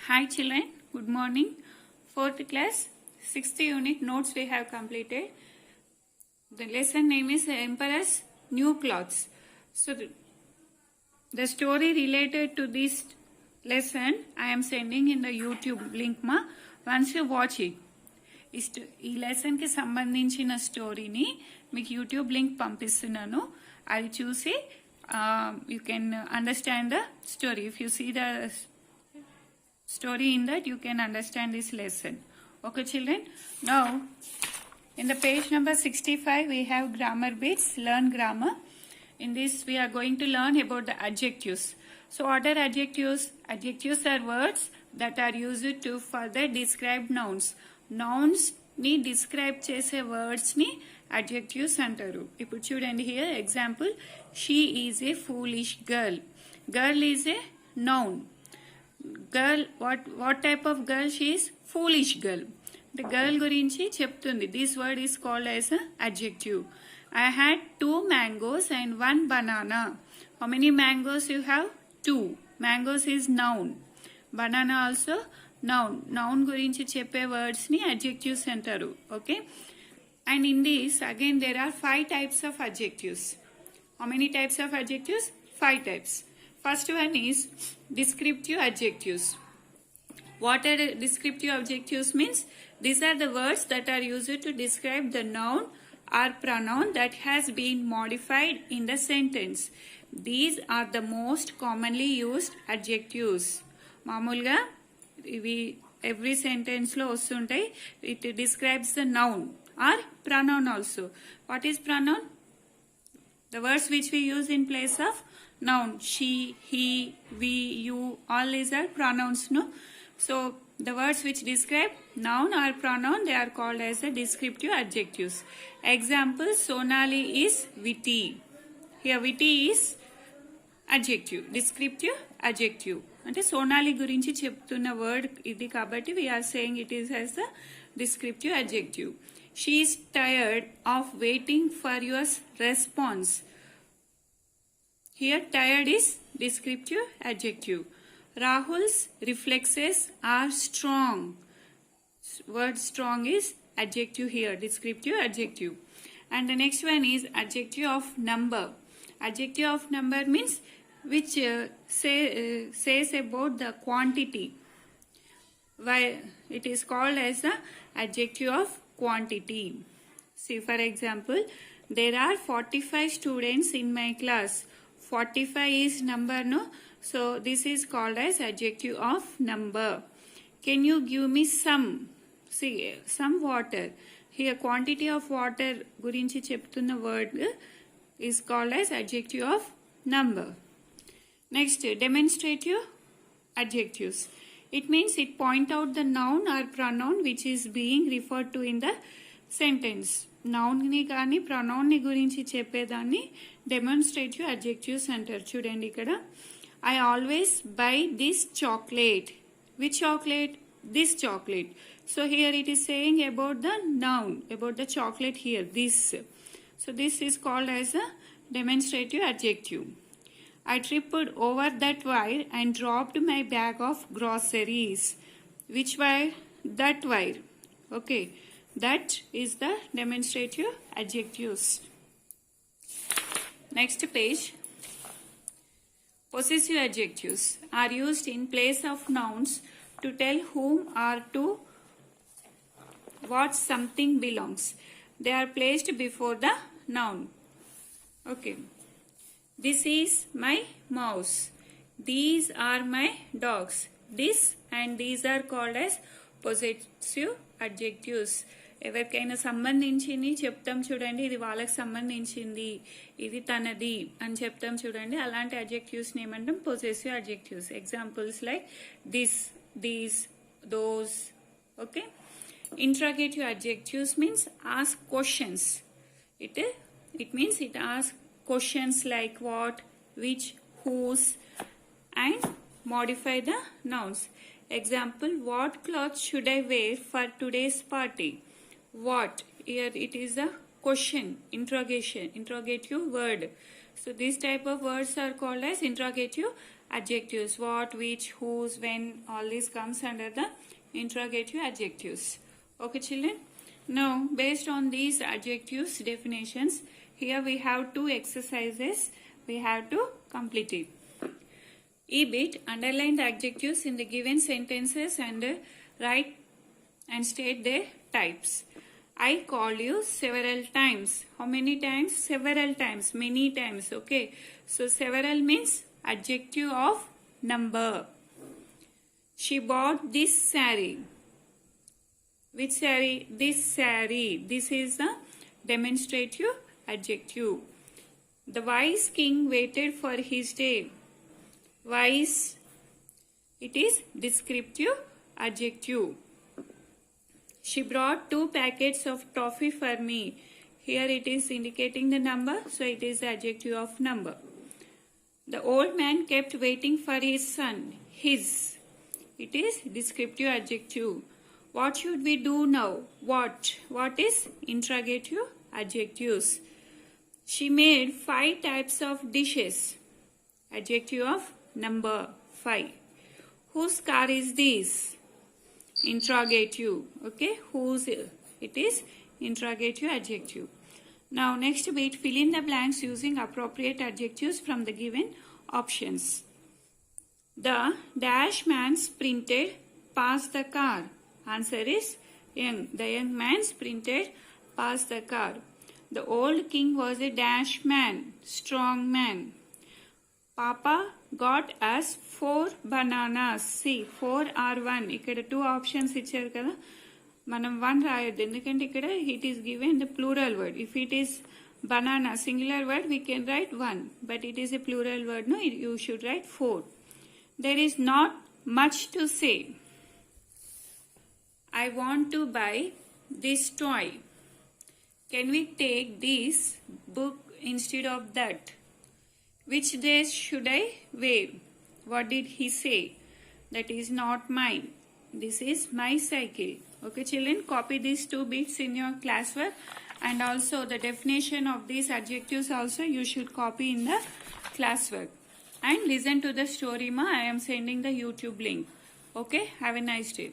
Hi children, good morning. 4th class, 6th unit notes we have completed. The lesson name is Emperor's New Clothes. So the story related to this lesson I am sending in the YouTube link ma. Once you watch it. ఈ లెసన్కి సంబంధించిన స్టోరీని మీకు YouTube link పంపిస్తున్నాను. అది చూసి you can understand the story. If you see the story in that you can understand this lesson. Okay children, now in the page number 65 we have grammar bits, learn grammar. In this we are going to learn about the adjectives. So what are adjectives? Adjectives are words that are used to further describe nouns. Nouns ni describe chese words ni adjectives antaru. Ippudu chudandi here example, she is a foolish girl. Girl is a noun. Girl, what type of girl she is? Foolish girl. The girl gurinchi cheptundi. This word is called as an adjective. I had 2 mangoes and 1 banana. How many mangoes you have? 2. Mangoes is noun. Banana also noun. Noun gurinchi cheppe words ni adjectives antaru. Okay. And in this again there are 5 types of adjectives. How many types of adjectives? 5 types. First one is descriptive adjectives. What are descriptive adjectives means? These are the words that are used to describe the noun or pronoun that has been modified in the sentence. These are the most commonly used adjectives. Mamulga, every sentence lo ostuntayi. It describes the noun or pronoun also. What is pronoun? The words which we use in place of noun. She, he, we, you, all these are pronouns, no? So the words which describe noun or pronoun, they are called as the descriptive adjectives. Example, Sonali is witty. Here witty is adjective, descriptive adjective. Ante Sonali gurinchi cheptunna word idi kabatti we are saying it is as the descriptive adjective. She is tired of waiting for your response. Here tired is descriptive adjective. Rahul's reflexes are strong. Word strong is adjective here, descriptive adjective. And the next one is adjective of number. Adjective of number means which says about the quantity. Why it is called as the adjective of quantity. See for example, there are 45 students in my class. 45 is number, no? So this is called as adjective of number. Can you give me some? See, some water. Here quantity of water gurinchi cheptunna word is called as adjective of number. Next, demonstrative adjectives. It means it point out the noun or pronoun which is being referred to in the sentence. Noun ni gaani pronoun ni gurinchi చెప్పేదాన్ని demonstrative adjectives అంటారు. చూడండి ఇక్కడ, I always buy this chocolate. Which chocolate? This chocolate. So here it is saying about the noun, about the chocolate here, this. So this is called as a demonstrative adjective. I tripped over that wire and dropped my bag of groceries. Which wire? That wire. Okay. That is the demonstrative adjectives. Next page. Possessive adjectives are used in place of nouns to tell whom or to what something belongs. They are placed before the noun. Okay. This is my mouse. These are my dogs. This and these are called as possessive adjectives. ఎవరికైనా సంబంధించింది చెప్తాం చూడండి, ఇది వాళ్ళకి సంబంధించింది, ఇది తనది అని చెప్తాం చూడండి. అలాంటి అడ్జెక్టివ్స్ ఏమంటాం? Possessive adjectives. Examples like this, these, those. Okay. Interrogative adjectives means ask questions. It means it ask questions like what, which, whose and modify the nouns. Example, what clothes should I wear for today's party? What? Here it is a question, interrogation, interrogative word. So these type of words are called as interrogative adjectives. What, which, whose, when, all this comes under the interrogative adjectives. Okay, children? Now, based on these adjectives definitions, here we have two exercises. We have to complete it. E-bit, underline the adjectives in the given sentences and write and state their types. I called you several times. How many times? Several times. Many times. Okay. So, several means adjective of number. She bought this saree. Which saree? This saree. This is the demonstrative adjective. The wise king waited for his day. Wise, it is descriptive adjective. She brought 2 packets of toffee for me. Here it is indicating the number, so it is the adjective of number. The old man kept waiting for his son. His, it is descriptive adjective. What should we do now? What? What is interrogative adjectives? She made 5 types of dishes. Adjective of number 5. Whose car is this? Interrogative. Okay, whose? It is interrogative adjective. Now next bit, fill in the blanks using appropriate adjectives from the given options. The dash man sprinted past the car. Answer is young. The young man sprinted past the car. The old king was a dash man, strong man. Papa got us 4 bananas. See, 4 or 1. Ikkada 2 options icharu kada. Manam 1 rayoddu. Endukante ikkada it is given the plural word. If it is banana, singular word, we can write 1. But it is a plural word, no? You should write 4. There is not much to say. I want to buy this toy. Can we take this book instead of that? Which dress should I wear? What did he say? That is not mine. This is my cycle. Okay, children, copy these 2 bits in your classwork, and also the definition of these adjectives also you should copy in the classwork. And listen to the story, ma. I am sending the YouTube link. Okay, have a nice day.